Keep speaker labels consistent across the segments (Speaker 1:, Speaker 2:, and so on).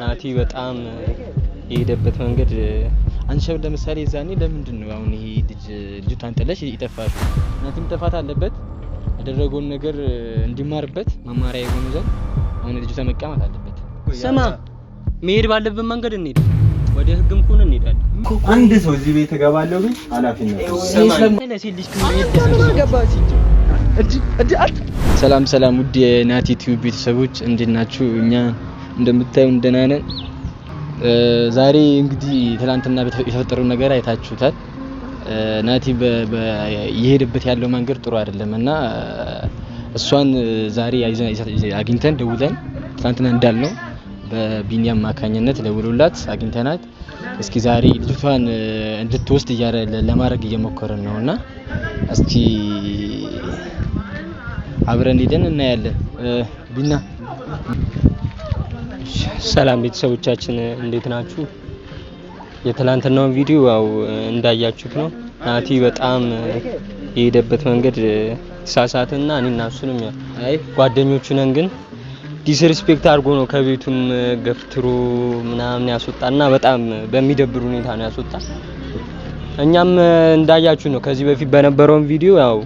Speaker 1: ናቲ በጣም የሄደበት መንገድ አንሸብ ለምሳሌ ዛኔ ለምንድነው አሁን ይሄ ልጅቷን ጥለሽ ይጠፋሽ? ናቲም ጥፋት አለበት ያደረገውን ነገር እንዲማርበት መማሪያ ይሆን ዘንድ አሁን ልጅቷ መቀማት አለበት።
Speaker 2: ስማ መሄድ ባለበት መንገድ እንሂድ፣ ወደ ህግም ከሆነ እንሄዳለን።
Speaker 3: አንድ ሰው እዚህ ቤት ገባለው ግን ኃላፊነት
Speaker 1: ሰላም ውድ የናቲ ቲዩብ ቤተሰቦች እንዴት ናችሁ? እኛ እንደምታዩ እንደና ነን። ዛሬ እንግዲህ ትላንትና የተፈጠረው ነገር አይታችሁታል። ናቲ የሄደበት ያለው መንገድ ጥሩ አይደለም እና እሷን ዛሬ አግኝተን ደውለን ትላንትና እንዳልነው በቢኒያም ማካኝነት ደውሎላት አግኝተናት እስኪ ዛሬ ልጅቷን እንድትወስድ ለማድረግ እየሞከረን ነውና እስኪ አብረን ሄደን እናያለን። ቢና
Speaker 2: ሰላም ቤተሰቦቻችን እንዴት ናችሁ? የትላንትናውን ቪዲዮ ያው እንዳያችሁት ነው። ናቲ በጣም የሄደበት መንገድ ተሳሳተና እኔና እሱንም ጓደኞቹ ነን ግን ዲስሪስፔክት አድርጎ ነው ከቤቱም ገፍትሮ ምናምን ያስወጣና በጣም በሚደብር ሁኔታ ነው ያስወጣ። እኛም እንዳያችሁ ነው ከዚህ በፊት በነበረው ቪዲዮ ያው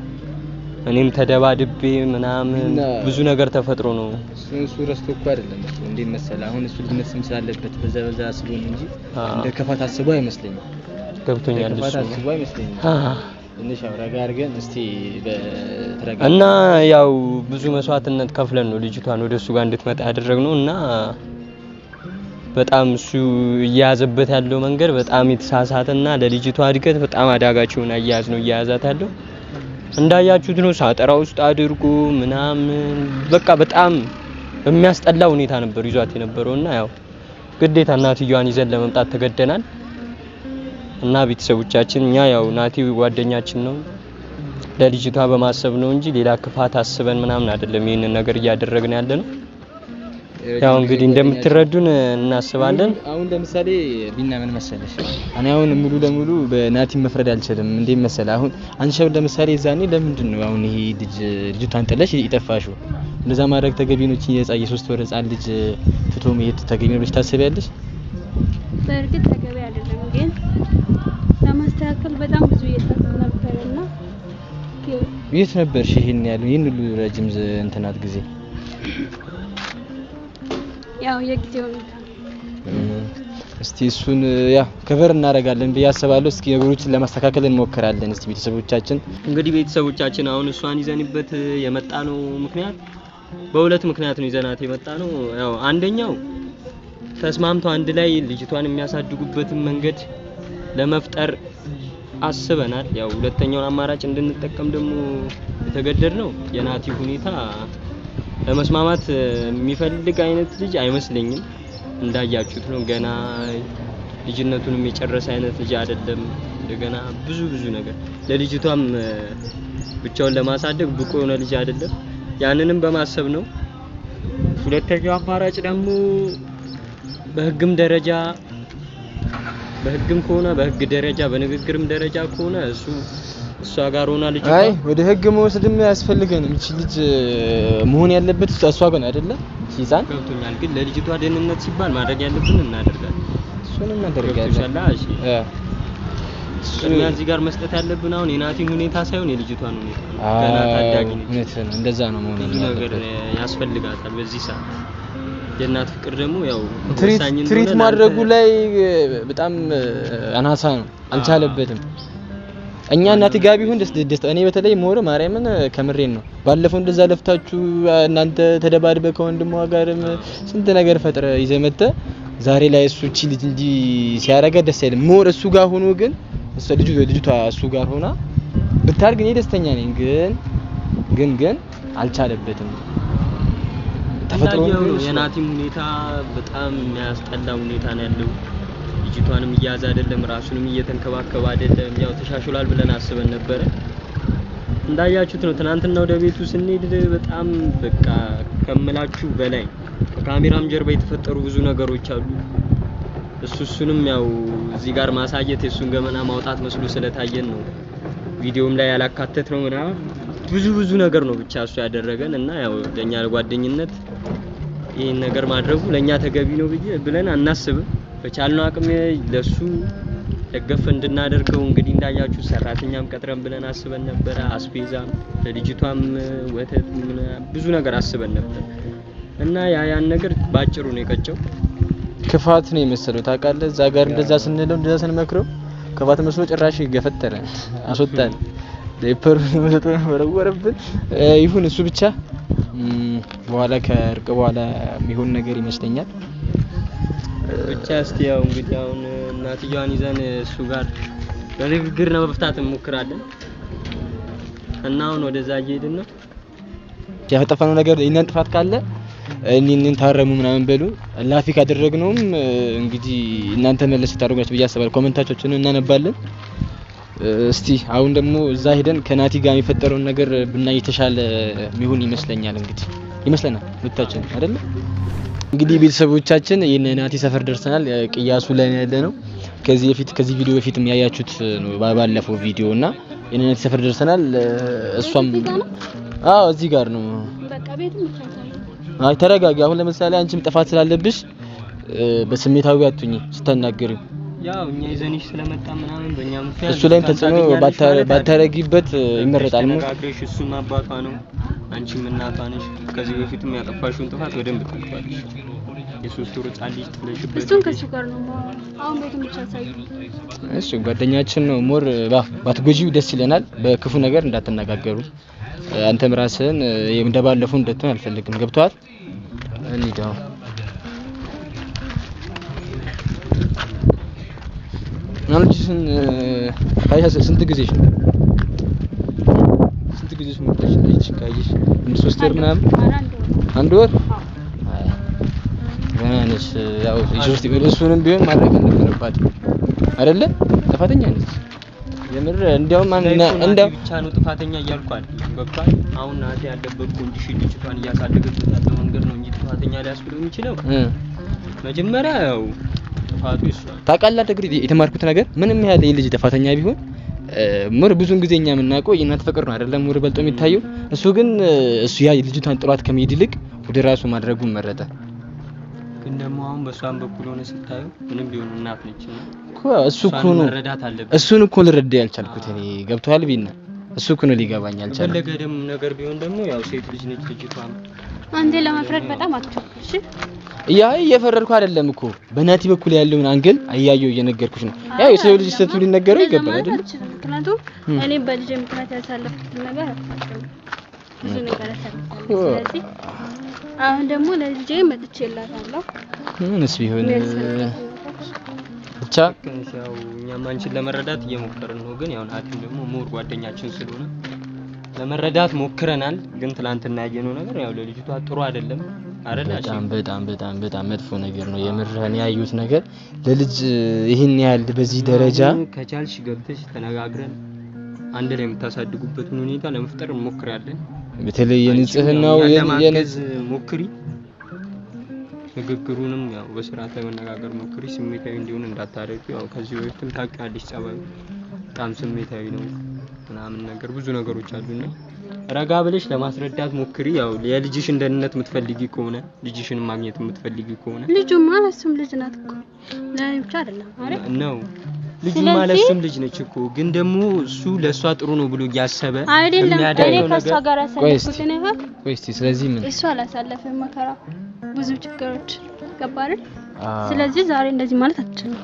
Speaker 2: እኔም ተደባድቤ ምናምን ብዙ ነገር ተፈጥሮ ነው።
Speaker 1: እሱ ረስቶ እኮ አይደለም እንዴ መሰለህ አሁን እሱ ልጅነትም ስላለበት በዛ አስቦኝ እንጂ እንደ ከፋት አስቦ አይመስለኝም።
Speaker 2: ገብቶኛል።
Speaker 1: እሱ አስቦ አይመስለኝም። ትንሽ አውራጋ አድርገን እስቲ በተረጋ
Speaker 2: እና ያው ብዙ መስዋዕትነት ከፍለን ነው ልጅቷን ወደሱ ጋር እንድትመጣ ያደረግነው እና በጣም እሱ እያያዘበት ያለው መንገድ በጣም የተሳሳተና ለልጅቷ እድገት በጣም አዳጋች ሆነ እያያዝ ነው እያያዛት ያለው እንዳያችሁት ነው። ሳጠራ ውስጥ አድርጎ ምናምን በቃ በጣም በሚያስጠላ ሁኔታ ነበር ይዟት የነበረውና ያው ግዴታ እናትየዋን ይዘን ለመምጣት ተገደናል። እና ቤተሰቦቻችን እኛ ያው ናቲ ጓደኛችን ነው ለልጅቷ በማሰብ ነው እንጂ ሌላ ክፋት አስበን ምናምን አይደለም ይሄንን ነገር እያደረግን ያለነው። ያው እንግዲህ እንደምትረዱን እናስባለን።
Speaker 1: አሁን ለምሳሌ ቢና ምን መሰለሽ እኔ አሁን ሙሉ ለሙሉ በናቲ መፍረድ አልችልም። እንዴ መሰለህ አሁን አንሸብ ለምሳሌ ዛኔ ለምንድነው አሁን ይሄ ልጅቷን ጥለሽ ይጠፋሽው? እንደዛ ማድረግ ተገቢ ነው? የ3 ወር ህፃን ልጅ ፍቶ መሄድ ተገቢ ነው ብለሽ ታስቢያለሽ?
Speaker 4: በእርግጥ ተገቢ አይደለም፣ ግን ለማስተካከል በጣም ብዙ እየሰራን ነበርና
Speaker 1: የት ነበርሽ ይሄን ሁሉ ረጅም እንትናት ጊዜ?
Speaker 4: ያው የጊዜው
Speaker 1: እስቲ እሱን ያው ከቨር እናደርጋለን ብዬ አስባለሁ። እስኪ ነገሮችን ለማስተካከል እንሞክራለን። እስቲ ቤተሰቦቻችን
Speaker 2: እንግዲህ ቤተሰቦቻችን አሁን እሷን ይዘንበት የመጣ ነው ምክንያት በሁለት ምክንያት ነው ይዘናት የመጣ ነው። ያው አንደኛው ተስማምቶ አንድ ላይ ልጅቷን የሚያሳድጉበትን መንገድ ለመፍጠር አስበናል። ያው ሁለተኛውን አማራጭ እንድንጠቀም ደግሞ የተገደድነው የናቲ ሁኔታ ለመስማማት የሚፈልግ አይነት ልጅ አይመስለኝም። እንዳያችሁት ነው ገና ልጅነቱንም የጨረሰ አይነት ልጅ አይደለም። እንደገና ብዙ ነገር ለልጅቷም ብቻውን ለማሳደግ ብቁ የሆነ ልጅ አይደለም። ያንንም በማሰብ ነው። ሁለተኛው አማራጭ ደግሞ በህግም ከሆነ በህግ ደረጃ በንግግርም ደረጃ ከሆነ እሷ ጋር ሆና ልጅ
Speaker 1: ወደ ህግ መውሰድም ያስፈልገንም። እቺ ልጅ መሆን ያለበት እሷ ጋር አይደለ? ሲዛን
Speaker 2: ገብቶኛል። ግን ለልጅቷ ደህንነት ሲባል ማድረግ ያለብን እናደርጋለን።
Speaker 1: እሱንም እናደርጋለን።
Speaker 2: ቅድሚያ እዚህ ጋር መስጠት ያለብን አሁን የናቲን ሁኔታ ሳይሆን የልጅቷን ሁኔታ ገና ታዳጊ ነች።
Speaker 1: እንደዛ ነው መሆን
Speaker 2: ነገር ያስፈልጋታል በዚህ ሰዓት። የእናት ፍቅር ደግሞ ያው
Speaker 1: ትሪት ማድረጉ ላይ በጣም አናሳ ነው፣ አልቻለበትም። እኛ እናት ጋር ቢሆን ደስ እኔ በተለይ ሞር ማርያምን ከምሬን ነው። ባለፈው እንደዛ ለፍታችሁ እናንተ ተደባድበ ከወንድሟ ጋርም ስንት ነገር ፈጥረ ይዘመተ ዛሬ ላይ እሱ እቺ ልጅ እንዲ ሲያረጋ ደስ አይልም። ሞር እሱ ጋር ሆኖ ግን ልጅቷ እሱ ጋር ሆና ብታርግ እኔ ደስተኛ ነኝ። ግን አልቻለበትም።
Speaker 2: ተፈጥሮ ነው። የናቲም ሁኔታ በጣም የሚያስጠላ ሁኔታ ነው ያለው። ልጅቷንም እያያዘ አይደለም፣ ራሱንም እየተንከባከበ አይደለም። ያው ተሻሽሏል ብለን አስበን ነበር። እንዳያችሁት ነው ትናንትና ወደ ቤቱ ስንሄድ በጣም በቃ ከመላችሁ በላይ ከካሜራም ጀርባ የተፈጠሩ ብዙ ነገሮች አሉ። እሱንም ያው እዚህ ጋር ማሳየት የሱን ገመና ማውጣት መስሎ ስለታየን ነው ቪዲዮም ላይ ያላካተት ነው ምናምን ብዙ ነገር ነው ብቻ እሱ ያደረገን እና ያው ለኛ ጓደኝነት ይሄን ነገር ማድረጉ ለኛ ተገቢ ነው ብለን አናስብም። በቻልነው አቅም ለሱ ደገፍ እንድናደርገው እንግዲህ እንዳያችሁ ሰራተኛም ቀጥረን ብለን አስበን ነበር። አስቤዛም ለልጅቷም ወተት ብዙ ነገር አስበን ነበር እና ያን ነገር ባጭሩ ነው የቀጨው።
Speaker 1: ክፋት ነው የመሰለው ታውቃለህ። እዛ ጋር እንደዛ ስንለው እንደዛ ስንመክረው ክፋት መስሎ ጭራሽ ገፈተረን አስወጣን። ዳይፐር ወረወረብን። ይሁን እሱ ብቻ በኋላ ከእርቅ በኋላ የሚሆን ነገር ይመስለኛል።
Speaker 2: ብቻ እስቲ ያው እንግዲህ አሁን እናትየዋን ይዘን እሱ ጋር በንግግር ነው መፍታት እንሞክራለን እና አሁን ወደዛ እየሄድን ነው።
Speaker 1: ያጠፋነው ነገር የእናንተ ጥፋት ካለ እኔን ታረሙ ምናምን በሉ። ላፊ ካደረግነውም እንግዲህ እናንተ መለስ ታደርጓችሁ ብዬ አስባለሁ። ኮሜንታቾችን እናነባለን። እስቲ አሁን ደግሞ እዛ ሄደን ከናቲ ጋር የሚፈጠረውን ነገር ብናይ የተሻለ የሚሆን ይመስለኛል። እንግዲህ ይመስለናል ሁለታችን አይደለ? እንግዲህ ቤተሰቦቻችን የናቲ ሰፈር ደርሰናል። ቅያሱ ላይ ያለ ነው። ከዚህ ቪዲዮ በፊትም ያያችሁት ነው ባለፈው ቪዲዮና የናቲ ሰፈር ደርሰናል። እሷም እዚህ ጋር ነው። በቃ ቤቱም አይ ተረጋጋ። አሁን ለምሳሌ አንቺም ጥፋት ስላለብሽ በስሜታዊ አትሁኚ ስታናገሪው።
Speaker 2: ያው እኛ ይዘንሽ ስለመጣ ምናምን በእኛ ምክንያት
Speaker 1: እሱ ላይ ተጽዕኖ ባታረጊበት ይመረጣል።
Speaker 2: ተነጋግረሽ እሱም አባቷ ነው አንቺም እናቷ ነሽ። ከዚህ በፊትም ያጠፋሽውን ጥፋት በደንብ ታውቂያለሽ። የሶስት ወር ህጻን ልጅ ጥለሽበት
Speaker 4: እሱን ከሱ ጋር ነው አሁን ቤቱን ብቻ ሳይ
Speaker 1: እሱ ጓደኛችን ነው። ሞር ባትጎጂው ደስ ይለናል። በክፉ ነገር እንዳትነጋገሩ። አንተም ራስህን እንደባለፈው እንደተን አልፈልግም። ገብቷል? እንሂዳው አንቺን ካይያስ ስንት ጊዜሽ ነው? ስንት ጊዜሽ መጣሽ? ልጅ ካይሽ እንደ 3 ወር ምናምን አንድ ወር ገናነሽ። ያው ሶስት ወር እሱንም ቢሆን ማድረግ ነበረባት አይደለ? ጥፋተኛ ነች የምር። እንዲያውም እንደው
Speaker 2: ብቻ ነው ጥፋተኛ እያልኳል። ገብቷል? አሁን ናቲ ያለበት ኮንዲሽን ልጅቷን እያሳደገችው ያለው መንገድ ነው እንጂ ጥፋተኛ ሊያስብለው የሚችለው መጀመሪያ ያው ጥፋቱ ይስራል።
Speaker 1: ታውቃለህ ደግሪ የተማርኩት ነገር ምንም ያህል የልጅ ጥፋተኛ ቢሆን ሙር ብዙን ጊዜ እኛ የምናውቀው የእናት ፍቅር ነው አይደለም? ሙር በልጦ የሚታየው እሱ ግን እሱ ያ ልጅቷን ጥሏት ከመሄድ ይልቅ ወደ ራሱ ማድረጉን መረጠ።
Speaker 2: ግን ደግሞ አሁን በሷም በኩል ሆነ ስታዩ ምንም ቢሆን እናት ነች
Speaker 1: እኮ እሱ እኮ ነው እሱን እኮ ልረዳ ያልቻልኩት እኔ። ገብቶሃል ቢና እሱ እኮ ነው ሊገባኝ አልቻለም።
Speaker 2: ፈለገ ደግሞ ነገር ቢሆን ደግሞ ያው ሴት ልጅ ነች ልጅቷ።
Speaker 4: አንተ ለማፍረድ በጣም አትቸኩል እሺ።
Speaker 1: እየፈረድኩ አይደለም እኮ በናቲ በኩል ያለውን አንግል አያየው እየነገርኩሽ ነው። ያው የሰው ልጅ ስተቱ ሊነገረው ይገባል አይደል?
Speaker 4: ምክንያቱም እኔ በልጄ ምክንያት ያሳለፍኩት ነገር አልፋለሁ ብዙ ነገር አሳልፋለሁ። ስለዚህ አሁን ደግሞ ለልጄ መጥቼላታለሁ። ምንስ ቢሆን
Speaker 1: ብቻ
Speaker 2: ያው እኛም አንቺን ለመረዳት እየሞከርን ነው። ግን ያው ናቲም ደግሞ ሞር ጓደኛችን ስለሆነ ለመረዳት ሞክረናል። ግን ትላንትና ያየነው ነገር ያው ለልጅቷ ጥሩ አይደለም አይደል? በጣም መጥፎ ነገር ነው የምርህን ያዩት ነገር ለልጅ ይሄን ያህል በዚህ ደረጃ ከቻልሽ ገብተሽ ተነጋግረን አንድ ላይ የምታሳድጉበትን ሁኔታ ለመፍጠር እንሞክራለን።
Speaker 1: በተለይ የንጽህናው የነዝ
Speaker 2: ሞክሪ፣ ንግግሩንም ያው በስርዓት ለመነጋገር ሞክሪ። ስሜታዊ እንዲሆን እንዳታረቂ። ያው ከዚህ በፊትም ታውቂያለሽ ጸባዩ በጣም ስሜታዊ ነው ምናምን ነገር ብዙ ነገሮች አሉና ረጋ ብለሽ ለማስረዳት ሞክሪ። ያው የልጅሽን ደህንነት የምትፈልጊ ከሆነ ልጅሽን ማግኘት የምትፈልጊ ከሆነ
Speaker 4: ልጁማ እሱም ልጅ ናት እኮ ለኔ ብቻ አይደለም አይደል?
Speaker 2: ነው ልጅ ማለት እሱም ልጅ ነች እኮ። ግን ደግሞ እሱ ለሷ ጥሩ ነው ብሎ ያሰበ
Speaker 4: የሚያደርገው ነገር ጋር ያሳለፍኩት ነው ይሆን
Speaker 1: ወይስ? ስለዚህ ምን
Speaker 4: እሱ አላሳለፈም መከራ ብዙ ችግሮች ገባረ። ስለዚህ ዛሬ እንደዚህ ማለት አትችልም።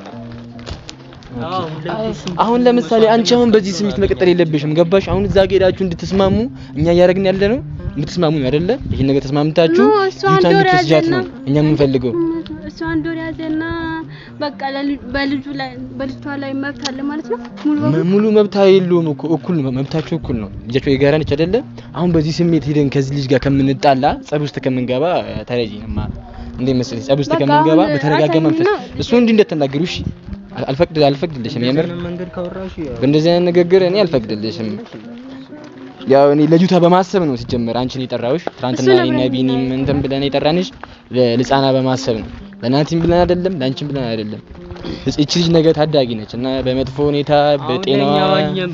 Speaker 1: አሁን ለምሳሌ አንቺ አሁን በዚህ ስሜት መቀጠል የለብሽም። ገባሽ? አሁን እዛ ሄዳችሁ እንድትስማሙ እኛ እያደረግን ያለ ነው። እንድትስማሙ ነው አይደለ? ይሄን ነገር ተስማምታችሁ እንድትስጃት ነው እኛ የምንፈልገው።
Speaker 4: እሱ አንድ ወር ያዘና በቃ በልጅቷ ላይ መብት አለ ማለት ነው።
Speaker 1: ሙሉ መብት የለውም እኮ እኩል ነው መብታችሁ፣ እኩል ነው። ልጃችሁ የጋራ ነች አይደለ? አሁን በዚህ ስሜት ሄደን ከዚህ ልጅ ጋር ከምንጣላ ጸብ ውስጥ ከምንገባ ተረጂንማ እንዴ መሰለኝ ጸብ ውስጥ ከምንገባ በተረጋጋ መንፈስ እሱ እንዲህ እንደተናገሩ እሺ አልፈቅድልሽም። የምር በእንደዚህ አይነት ንግግር እኔ አልፈቅድልሽም። ያው እኔ ልጅቷ በማሰብ ነው ሲጀመር አንቺን የጠራሁሽ። ትናንትና እኔና ቢኒም እንትን ብለን የጠራንሽ ለህፃና በማሰብ ነው። ለናቲም ብለን አይደለም፣ ላንቺም ብለን አይደለም። እቺ ልጅ ነገ ታዳጊ ነች እና በመጥፎ ሁኔታ በጤናዋ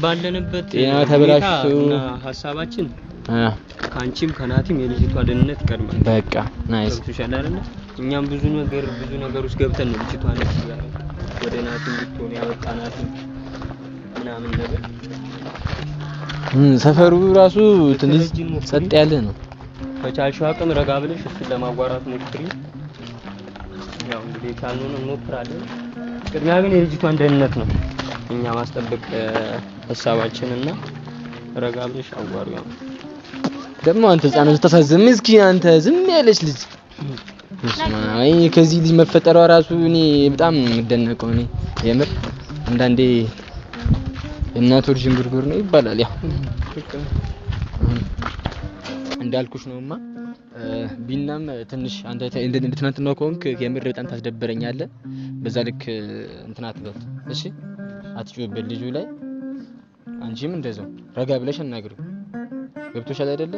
Speaker 2: ባለንበት
Speaker 1: ጤናዋ ተበላሽቶ
Speaker 2: ሐሳባችን ካንቺም ከናቲም የልጅቷ ደህንነት ይቀድማል።
Speaker 1: በቃ ናይስ
Speaker 2: ተሻላል አይደል? እኛም ብዙ ነገር ውስጥ ገብተን ነው ልጅቷን ወደ ናቲ ልትሆን ያወጣናት ምናምን ነገር።
Speaker 1: ሰፈሩ ራሱ ትንሽ ጸጥ ያለ ነው።
Speaker 2: በቻልሽው አቅም ረጋ ብለሽ እሱን ለማጓራት ሞክሪ። ያው እንግዲህ ካልሆነ እንሞክራለን። ቅድሚያ ግን የልጅቷን ደህንነት ነው እኛ ማስጠበቅ ሐሳባችንና ረጋ ብለሽ አጓሪው።
Speaker 1: ደግሞ አንተ ህፃን ተሳዘም ምስኪን አንተ ዝም ያለች ልጅ አይ ከዚህ ልጅ መፈጠሯ ራሱ እኔ በጣም የምደነቀው እኔ የምር አንዳንዴ እናት ወር ጅንጉርጉር ነው ይባላል። ያው እንዳልኩሽ ነውማ ቢናም ትንሽ አንተ ትናንትናው ከሆንክ የምር በጣም ታስደበረኛለህ። በዛ ልክ እንትን አትበል እሺ፣ አትጩህበት ልጁ ላይ። አንቺም እንደዛው ረጋ ብለሽ አናግሪው። ገብቶሻል አይደለ?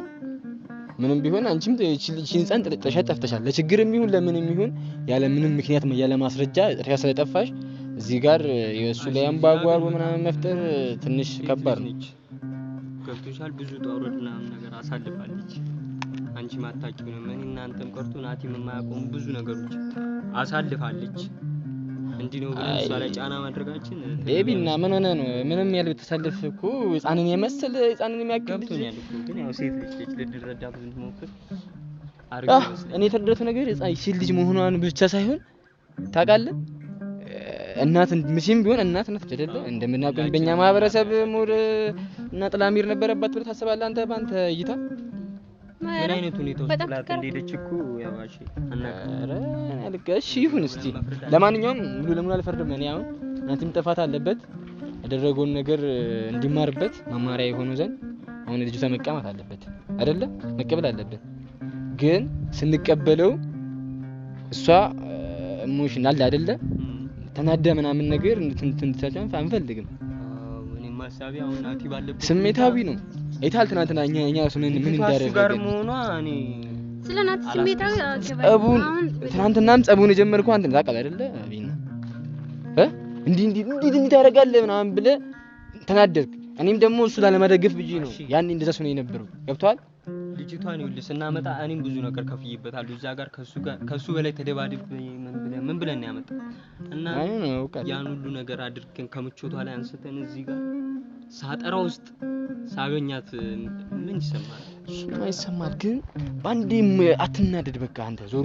Speaker 1: ምንም ቢሆን አንቺም እቺን ህፃን ጠፍተሻል። ለችግርም ይሁን ለምንም ይሁን ያለ ምንም ምክንያት ያለ ማስረጃ ጥፋት ስለጠፋሽ እዚህ ጋር የእሱ ላይ አምባጓሮ ምናምን መፍጠር ትንሽ ከባድ ነው።
Speaker 2: ገብቶሻል? ብዙ ጣውረድና ነገር አሳልፋለች። አንቺ ማታውቂው ነው። ምን እናንተም ቀርቶ ናቲም የማያውቀው ብዙ ነገሮች አሳልፋለች። እንዲህ ነው ብለን እሷ ላይ ጫና ማድረጋችን
Speaker 1: ቤቢና ምን ሆነ ነው? ምንም ያለ ተሳልፍ እኮ ህፃንን የመሰለ ህፃንን የሚያክል ልጅ
Speaker 2: ግን ያው ሴት ልጅ ልትረዳ ብዙ ሞክር
Speaker 1: እኔ የተረዳሁት ነገር ሴት ልጅ መሆኗን ብቻ ሳይሆን ታውቃለህ፣ እናት ምንም ቢሆን እናት ናት አይደለ? እንደምናውቀው በእኛ ማህበረሰብ ሙር እና ጥላሚር ነበረባት ብለህ ታስባለህ አንተ ባንተ እይታ?
Speaker 2: ምን አይነት ሁኔታ ውስጥ ጥላት እንደሄደች እኮ ያው
Speaker 1: እሺ ይሁን እስቲ። ለማንኛውም ሙሉ ለሙሉ አልፈርድም እኔ። አሁን እናንተም ጥፋት አለበት ያደረገውን ነገር እንዲማርበት መማሪያ የሆነው ዘንድ አሁን ልጅቷ መቀማት አለበት አይደለ? መቀበል አለበት። ግን ስንቀበለው እሷ ኢሞሽናል አይደለ? ተናዳ ምናምን ነገር እንድትንተን አንፈልግም።
Speaker 2: እኔም ሐሳቤ አሁን ናቲ ባለበት
Speaker 1: ስሜታዊ ነው። አይታል ትናንትና እኛ ምን እንዳደረገ
Speaker 2: ጋር መሆኗ እኔ
Speaker 4: ስለናት ስሜታዊ
Speaker 1: ጸቡን ትናንትናም ጸቡን የጀመርኩ አንተ ታውቃለህ አይደለ? አቢና እንዲህ ታደርጋለህ ምናምን ብለህ ተናደድክ። እኔም ደግሞ እሱ ላለመደገፍ ብዬ ነው ያኔ እንደዛ ነው የነበረው። ገብቷል?
Speaker 2: ልጅቷን ይኸውልህ ስናመጣ እኔም ብዙ ነገር ከፍዬበታለሁ። እዛ ጋር ከሱ በላይ ተደባድብ ምን ብለን ነው ያመጣው እና ያን ሁሉ ነገር አድርገን ከምቾቷ ላይ አንስተን እዚህ ጋር ሳጠራ ውስጥ ሳገኛት ምን ይሰማል?
Speaker 1: እሱማ ይሰማል። ግን ባንዴም አትናደድ። በቃ አንተ ዞሮ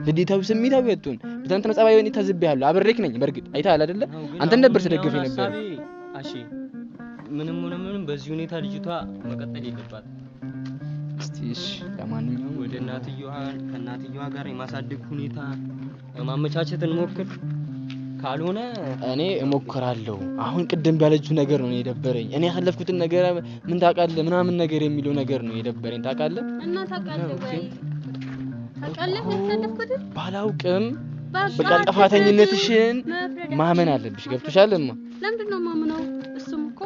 Speaker 1: ልዴታው ስሜታዊ አትሁን። በታንተና ጸባይ ወኔ ታዝብያለሁ። አብሬክ ነኝ። በርግጥ አይተሃል አይደለ? አንተን ነበር ተደግፈ ነበር።
Speaker 2: እሺ ምንም ሆነ ምንም በዚህ ሁኔታ ልጅቷ መቀጠል የለባትም።
Speaker 1: እስቲ እሺ ለማንኛውም
Speaker 2: ወደ ከእናትየዋ ጋር የማሳደግ ሁኔታ ማመቻቸት እንሞክር። ካልሆነ
Speaker 1: እኔ እሞክራለሁ። አሁን ቅድም ባለችው ነገር ነው የደበረኝ። እኔ ያለፍኩትን ነገር ምን ታውቃለህ ምናምን ነገር የሚለው ነገር ነው የደበረኝ። ታውቃለህ?
Speaker 4: እና ታውቃለህ ወይ? ታውቃለህ ያሳለፍኩት
Speaker 1: ባላውቅም በቃ ጥፋተኝነትሽን ማመን አለብሽ። ገብቶሻልማ?
Speaker 4: ለምንድን ነው ማምነው? እሱም እኮ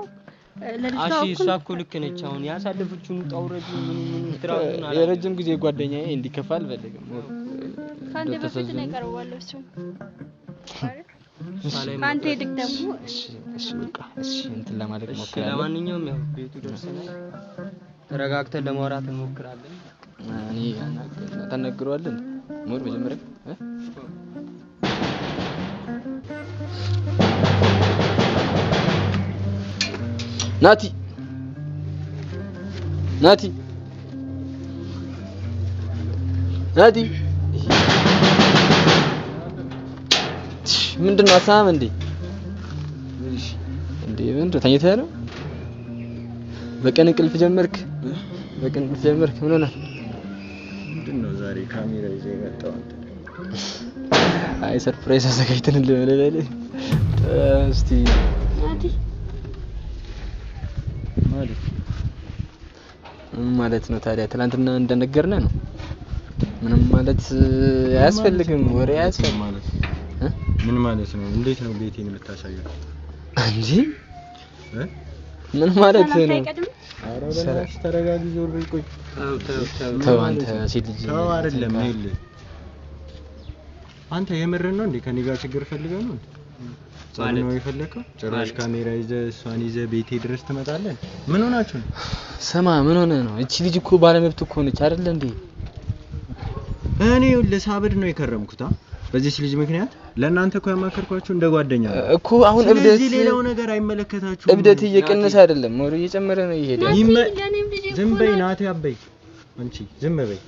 Speaker 2: እሺ እሷ እኮ ልክ ነች። አሁን ያሳለፈችውን ጣውረድ ምን ትራውና
Speaker 1: የረጅም ጊዜ ጓደኛዬ እንዲከፋ አልፈልግም።
Speaker 4: ካንተ በፊት ነው ያቀርባለሁ እሱ ካንተ ይልቅ ደግሞ
Speaker 1: እሺ በቃ እሺ እንትን ለማድረግ ሞክራለሁ።
Speaker 2: ለማንኛውም ያው ቤቱ ደርሰናል። ተረጋግተን ለማውራት እንሞክራለን።
Speaker 1: እኔ ተነግሯለን ሞር መጀመሪያ ናቲ ምንድነው? አሳም እንዴ ምንድነው? ተኝተህ ነው? በቀን እንቅልፍ ጀመርክ? ምን ሆነ?
Speaker 3: ምንድነው ዛሬ ካሜራ ይዘህ የመጣው አንተ?
Speaker 1: አይ ሰርፕራይዝ አዘጋጅተን ልበል እስቲ
Speaker 4: ናቲ
Speaker 1: ማለት ነው። ታዲያ ትናንትና እንደነገርነህ ነው። ምንም ማለት አያስፈልግም፣ ወሬ አያስፈልግም
Speaker 3: ማለት ምን ማለት ነው? እንዴት ነው ቤቴን የምታሳየው
Speaker 1: እንጂ ምን ማለት ነው?
Speaker 3: ኧረ በእናትሽ ተረጋጊ። ዞር በይ። ቆይ
Speaker 1: ተው አንተ ሴት ልጅ
Speaker 3: ተው አይደለም ይል አንተ የምርህን ነው እንዴ? ከኔ ጋር ችግር ፈልገህ ነው? ጸብ ነው የፈለከው? ጭራሽ ካሜራ ይዘህ እሷን ይዘህ ቤቴ ድረስ ትመጣለህ? ምን ሆናችሁ ነው?
Speaker 1: ስማ ምን ሆነ ነው? እቺ ልጅ እኮ ባለመብት እኮ ነች አይደል እንዴ?
Speaker 3: እኔ ለሳብድ ነው የከረምኩት በዚህ ልጅ ምክንያት ለእናንተ እኮ ያማከርኳችሁ እንደ ጓደኛ
Speaker 1: እኮ አሁን እብደት
Speaker 3: እዚህ ሌላው ነገር አይመለከታችሁም።
Speaker 1: እብደት እየቀነሰ አይደለም ወሬ እየጨመረ ነው ይሄዳል።
Speaker 3: ዝም በይ ናቲ አበይ አንቺ ዝም በይ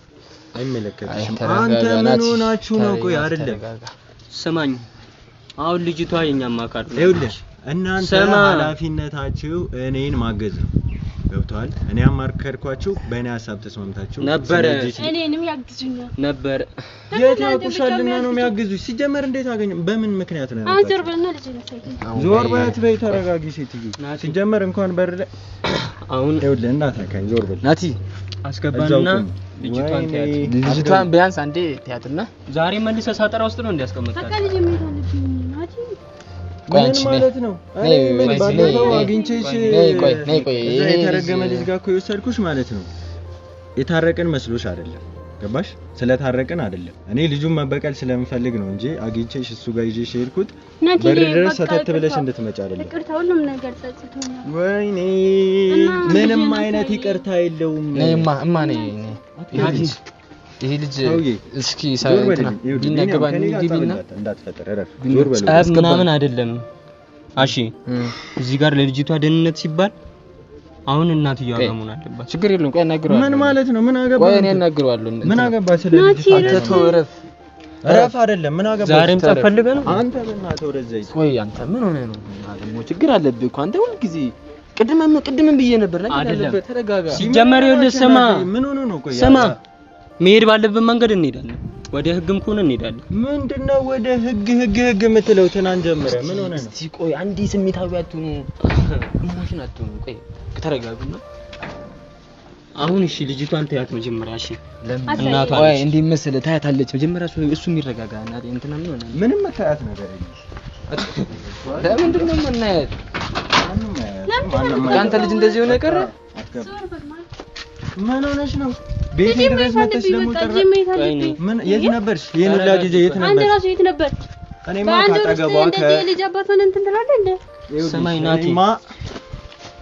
Speaker 3: አይመለከትሽም። አንተ ምን ሆናችሁ ነው? ቆይ አይደለም
Speaker 2: ስማኝ አሁን ልጅቷ የኛ ማካር ነው።
Speaker 3: ይኸውልህ እናንተ ኃላፊነታችሁ እኔን ማገዝ ነው። ገብቷል? እኔ አማከርኳችሁ በእኔ ሐሳብ ተስማምታችሁ
Speaker 2: ነበር።
Speaker 4: እኔንም ያግዙኛል
Speaker 2: ነበር።
Speaker 3: የታቁሻልና ነው የሚያግዙሽ። ሲጀመር እንዴት አገኘ? በምን ምክንያት ነው?
Speaker 4: አንዘር በልና ልጅ ነው
Speaker 3: ዞር በያት በይ ተረጋጊ ሴትዬ። ሲጀመር እንኳን በር ላይ
Speaker 2: አሁን
Speaker 3: ይኸውልህ እንዳታካኝ ዞር በል
Speaker 1: ናቲ
Speaker 2: አስገባና
Speaker 1: ልጅቷን ቢያንስ አንዴ ትያትና
Speaker 2: ዛሬ መልሰ ሳጠራ ውስጥ ነው እንዲያስቀምጣት።
Speaker 4: በቃ ልጅ የሚታለብኝ ናቲ
Speaker 3: ምን ማለት ነው? ምን ባለፈው አግኝቼሽ ቆይ ይሄ የተረገመ ልጅ ጋር እኮ የወሰድኩሽ ማለት ነው። የታረቅን መስሎሽ አይደለም ገባሽ? ስለታረቅን አይደለም። እኔ ልጁን መበቀል ስለምፈልግ ነው እንጂ አግኝቼሽ እሱ ጋር ይዤሽ ሄድኩት በር ድረስ ሰተት ብለሽ እንድትመጪ አይደለም።
Speaker 4: ይቅርታ ሁሉም ነገር ጸጽቶኛል።
Speaker 3: ወይኔ ምንም አይነት ይቅርታ የለውም።
Speaker 1: እማ ነኝ ይሄ ልጅ እስኪ ሳይንትና ቢነገባኝ ዲቢና
Speaker 3: እንዳትፈጠር ረፍ
Speaker 2: ዞር በለው። ጸብ ምናምን አይደለም። እሺ እዚህ ጋር ለልጅቷ ደህንነት ሲባል አሁን እናትየው አጋሙን አለባት።
Speaker 1: ችግር የለውም። ቆይ አናግረዋለሁ።
Speaker 3: ምን ማለት ነው? ምን አገባ?
Speaker 1: ቆይ እኔ አናግረዋለሁ።
Speaker 3: ምን አገባ? ስለዚህ
Speaker 1: አንተ ተወረፍ
Speaker 3: ረፍ አይደለም። ምን አገባ?
Speaker 2: ዛሬም ጸብ ፈልገህ ነው
Speaker 3: አንተ? በእናትህ ወደዛ ይዘህ
Speaker 1: ቆይ አንተ ምን ሆነህ ነው? ደግሞ ችግር አለብህ እኮ አንተ ሁሉ ጊዜ ቅድምም ብዬ ነበር ነገር ተረጋጋ።
Speaker 2: ሲጀመር ይኸውልህ ስማ
Speaker 3: ምን ሆነ ነው? ቆይ
Speaker 2: ስማ መሄድ ባለብን መንገድ እንሄዳለን። ወደ ህግም ከሆነ እንሄዳለን።
Speaker 3: ምንድነው ወደ ህግ የምትለው? ትናንት ጀምረህ ምን ሆነ ነው?
Speaker 1: እስቲ ቆይ አንዴ ስሜታዊ አትሁኑ፣ ኢሞሽን አትሁኑ። ቆይ ተረጋጉና
Speaker 2: አሁን እሺ ልጅቷን ታያት መጀመሪያ። እሺ
Speaker 3: እናቷ
Speaker 1: ቆይ እንዲህ መሰለህ ታያታለች መጀመሪያ። እሱ የሚረጋጋ እና እንትና ምን ሆነ?
Speaker 3: ምንም መታያት ነገር የለም።
Speaker 1: ለምንድን ነው የምናያት? አንተ ልጅ እንደዚህ ሆነ ቀረ።
Speaker 3: ምን ሆነሽ ነው? ቤቴ ድረስ መጥተሽ ደግሞ ጨረሽ? ምን የት ነበርሽ? ይሄን ሁላ ጊዜ የት ነበርሽ?
Speaker 4: አንተ ራስህ የት ነበር?
Speaker 3: እኔማ ካጠገቧ
Speaker 4: ልጅ አባቷን እንትን ትላለህ እንዴ?
Speaker 2: ሰማይ ናቲ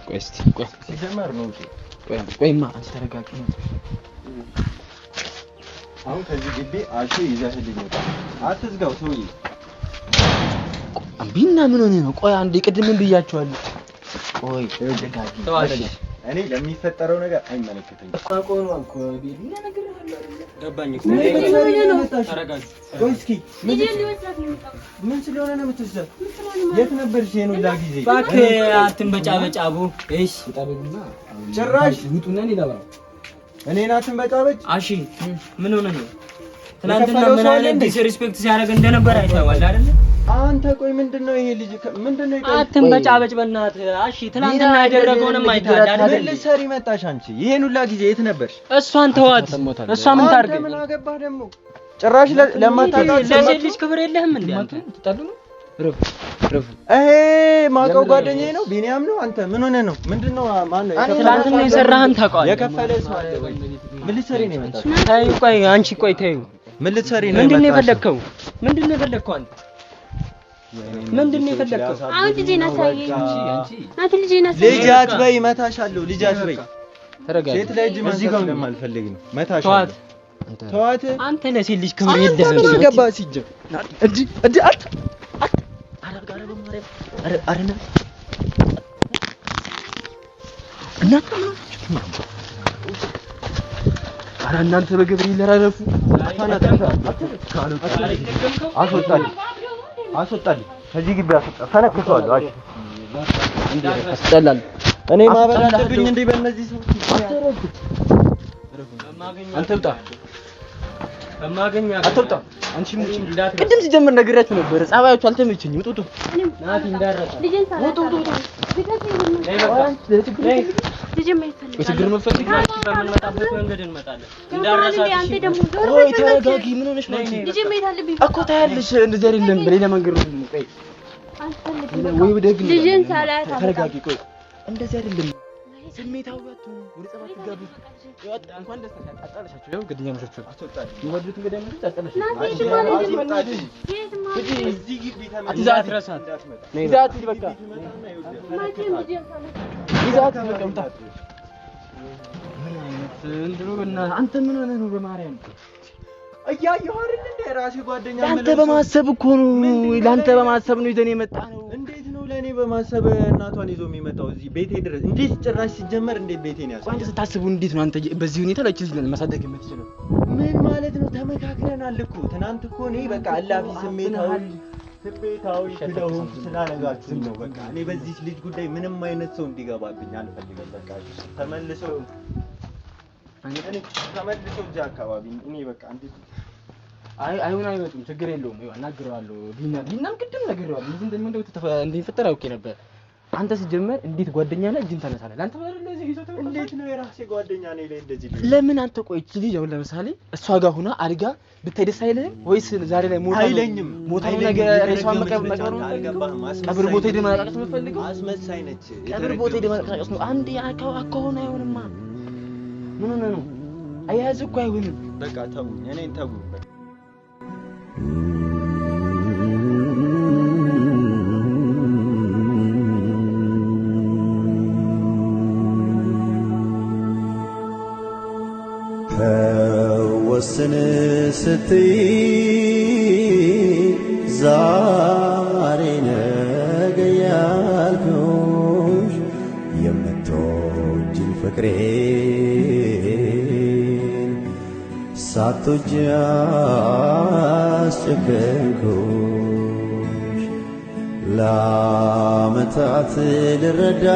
Speaker 1: ቆይ እስቲ ቆይ
Speaker 3: ሲጀመር ነው
Speaker 1: ቆይማ አንተ ተረጋጋ።
Speaker 3: አሁን ከዚህ ግቢ አልሽ ይዘህልኝ ወጣ። አትዝጋው ሰውዬ።
Speaker 1: አምቢና ምን ሆነ ነው? ቆይ አንዴ ቅድም ምን ብያቸዋለሁ? ቆይ ተረጋጋ።
Speaker 3: እኔ ለሚፈጠረው ነገር አይመለከተኝም።
Speaker 1: አቋቆም አልኩ ቢል ነገር
Speaker 2: ገባኝ እኮ
Speaker 3: ተረጋጋ። ቆይ እስኪ ምን ስለሆነ ነው የምትወስዳት? የት ነበርሽ ይሄን ሁላ ጊዜ?
Speaker 2: እባክህ አትንበጫበጫቡ። እሺ
Speaker 3: ጭራሽ
Speaker 1: ውጡና ይላባ
Speaker 3: እኔን አትንበጫበጭ።
Speaker 2: እሺ ምን ሆነ ነው? ትናንትና ምን አይነት ዲስሪስፔክት ሲያደርግ እንደነበር አይተዋል አይደል?
Speaker 3: አንተ ቆይ ምንድነው ይሄ ልጅ ምንድነው ይጣ?
Speaker 2: አትንበጫበጭ በእናትህ። እሺ ትናንትና ያደረገውንም አይተሃል አይደል?
Speaker 3: ልትሰሪ መጣሽ አንቺ። ይሄን ሁላ ጊዜ የት ነበርሽ?
Speaker 2: እሷን ተዋት። እሷ ምን ታርግ?
Speaker 3: ምን አገባህ ደግሞ? ጭራሽ ለማታውቃት
Speaker 2: ለሴት ልጅ ክብር የለህም እንዴ አንተ?
Speaker 1: ትጣሉ ነው? ረፍ
Speaker 3: ማውቀው ጓደኛዬ ነው ቢኒያም ነው። አንተ ምን ሆነ ነው? ምንድነው? ማን ነው?
Speaker 2: ትናንትና የሰራህን ታውቀዋለህ?
Speaker 3: የከፈለ ሰው አለ ወይ? ምን ልትሰሪ ነው የመጣሽ?
Speaker 2: ተይው ቆይ አንቺ ቆይ ተይው።
Speaker 3: ምን ልትሰሪ ነው?
Speaker 2: ምንድነው የፈለግከው? ምንድነው የፈለግከው አንተ? ምንድነው የፈለግከው?
Speaker 4: አሁን ልጄን አሳየኝ። ናቲ ልጄን አሳየኝ።
Speaker 3: ልጅ አትበይ፣ እመታሻለሁ። ልጅ አትበይ።
Speaker 1: ተረጋጋ።
Speaker 3: ሴት ላይ እጅ ማንሳት ስለማልፈልግ ነው። መታሻለሁ። ተዋት።
Speaker 2: አንተ ለሴት ልጅ ክብር የለህም።
Speaker 3: ምን ገባ ሲጀም
Speaker 1: እዲ አት አረጋረ በማርያም አረና እናንተ ኧረ እናንተ በገብርኤል ለራረፉ
Speaker 3: አስወጣልኝ ከዚህ ግቢ አስወጣ። ፈነክቷል። አይ
Speaker 1: እንዴ አስጠላል።
Speaker 3: እኔ ማበል አለብኝ እንዴ በእነዚህ ሰዎች?
Speaker 1: አንተ ውጣ
Speaker 2: በማገኛ
Speaker 1: አትውጣ። አንቺ ቅድም ሲጀምር ነግሬያችሁ ነበር። ጻባያችሁ አልተመቸኝም። ውጡ
Speaker 2: ናቲ እንዳረታ
Speaker 4: ልጄን ሳላውቅ
Speaker 1: ችግር መፈለግ
Speaker 2: በምንመጣበት መንገድ እንመጣለን። እንዳረሳሽ
Speaker 4: አንተ ደግሞ
Speaker 1: ቆይ ተረጋጊ። ምን ሆነሽ ነው?
Speaker 4: ልጄን መሄድ አለብኝ
Speaker 1: እኮ ታያለሽ። እንደዚህ አይደለም። በሌላ መንገድ ነው። ቆይ ወይ ወደ ግን
Speaker 4: ልጄን ሳላውቅ
Speaker 1: ተረጋጊ። ቆይ እንደዚህ አይደለም። ስሜታው አትሁኑ። ወደ ጸባት ትጋቡ። ይወጣ እንኳን ደስ አጣላሻችሁ። ያው ግድያኖቻችሁ አትወጣኝ። ይወዱት ገደምት አጣላሻችሁ።
Speaker 3: እዚህ ግቢ ተመልሰህ
Speaker 1: ይዛት ረሳት ይዛት በቃ ይዛት በቃ ምን አይነት እንደሆነ አንተ ምን ሆነህ ነው? በማርያም
Speaker 3: እያየሁ አይደል እንደ ራሴ ጓደኛ
Speaker 1: አንተ በማሰብ እኮ ነው። ላንተ በማሰብ ነው ይዘን የመጣ ነው።
Speaker 3: እንዴት ነው ለኔ በማሰብ እናቷን ይዞ የሚመጣው እዚህ ቤቴ ድረስ? እንዴት ጭራሽ ሲጀመር እንዴት ቤቴን ያሳው?
Speaker 1: አንተ ስታስቡ እንዴት ነው አንተ በዚህ ሁኔታ ላይ ልጅ ማሳደግ የምትችለው?
Speaker 3: ምን ማለት ነው? ተመካክረናል እኮ ትናንት እኮ እኔ በቃ አላፊ ስሜታዊ ስለሆንኩ ስላደረጋችሁ ነው። በቃ እኔ በዚህ ልጅ ጉዳይ ምንም አይነት ሰው እንዲገባብኝ አልፈልግም። በቃ ተመልሰው እዚህ አካባቢ እኔ በቃ እንዴት
Speaker 1: አይሆን አይመጡም። ችግር የለውም። ይኸው አናግረዋለሁ። ቢናም ቅድም ነግሬዋለሁ። ምን እንደሚፈጠር አውቄ ነበር። አንተ ሲጀመር እንዴት ጓደኛ ነህ እጅን ታነሳለህ? አንተ ባለ እንደዚህ ይዘው
Speaker 3: እንዴት ነው የራሴ ጓደኛ ነኝ ላይ እንደዚህ
Speaker 1: ለምን አንተ ቆይ እቺ ልጅ አሁን ለምሳሌ እሷ ጋር ሆና አድጋ ብታይ ደስ አይልህም ወይስ ዛሬ ላይ ሞታ
Speaker 3: አይለኝም?
Speaker 1: ሞታ ነው ነገር ሬሷን መቀበል ቀብር ቦታ ሄደህ ማለቃቀስ የምትፈልገው
Speaker 3: አስመሳይ ነች።
Speaker 1: ቀብር ቦታ ሄደህ ማለቃቀስ ነው። አንዴ አካሆነ አይሆንማ። ምን ሆነ ነው? አያዝ እኮ አይሆንም።
Speaker 3: በቃ ተውኝ፣ እኔን ተውኝ።
Speaker 5: ወስን ስትይ ዛሬ ነገ ያልኩሽ የምትወጂኝ ፍቅሬን ሳትወጂ አስጨከንኩሽ ለዓመታት ልረዳ